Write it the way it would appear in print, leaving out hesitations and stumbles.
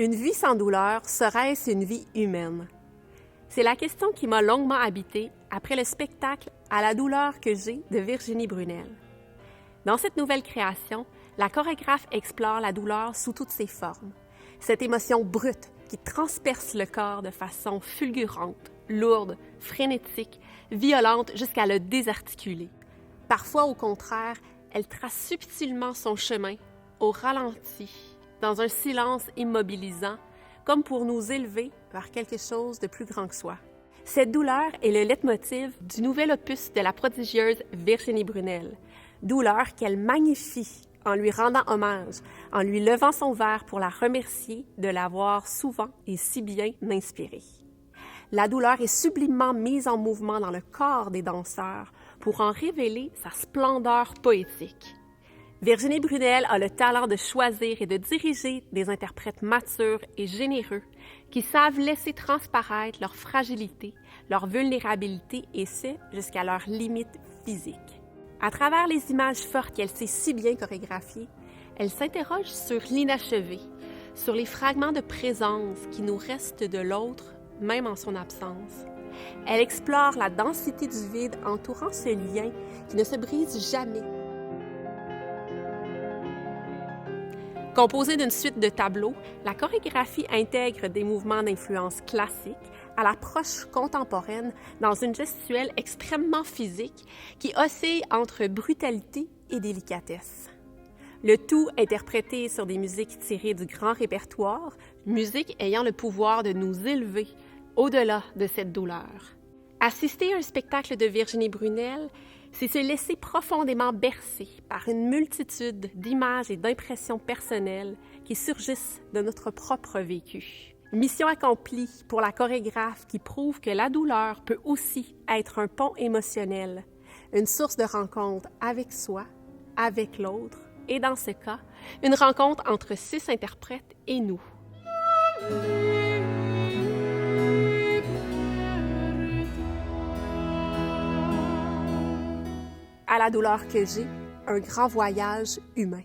Une vie sans douleur, serait-ce une vie humaine? C'est la question qui m'a longuement habitée après le spectacle « À la douleur que j'ai » de Virginie Brunel. Dans cette nouvelle création, la chorégraphe explore la douleur sous toutes ses formes. Cette émotion brute qui transperce le corps de façon fulgurante, lourde, frénétique, violente jusqu'à le désarticuler. Parfois, au contraire, elle trace subtilement son chemin, au ralenti, dans un silence immobilisant, comme pour nous élever vers quelque chose de plus grand que soi. Cette douleur est le leitmotiv du nouvel opus de la prodigieuse Virginie Brunel. Douleur qu'elle magnifie en lui rendant hommage, en lui levant son verre pour la remercier de l'avoir souvent et si bien inspirée. La douleur est sublimement mise en mouvement dans le corps des danseurs pour en révéler sa splendeur poétique. Virginie Brunel a le talent de choisir et de diriger des interprètes matures et généreux qui savent laisser transparaître leur fragilité, leur vulnérabilité et ce, jusqu'à leurs limites physiques. À travers les images fortes qu'elle sait si bien chorégraphier, elle s'interroge sur l'inachevé, sur les fragments de présence qui nous restent de l'autre, même en son absence. Elle explore la densité du vide entourant ce lien qui ne se brise jamais. Composée d'une suite de tableaux, la chorégraphie intègre des mouvements d'influence classique à l'approche contemporaine dans une gestuelle extrêmement physique qui oscille entre brutalité et délicatesse. Le tout interprété sur des musiques tirées du grand répertoire, musique ayant le pouvoir de nous élever au-delà de cette douleur. Assister à un spectacle de Virginie Brunel, c'est se laisser profondément bercer par une multitude d'images et d'impressions personnelles qui surgissent de notre propre vécu. Mission accomplie pour la chorégraphe qui prouve que la douleur peut aussi être un pont émotionnel, une source de rencontre avec soi, avec l'autre, et dans ce cas, une rencontre entre 6 interprètes et nous. À la douleur que j'ai, un grand voyage humain.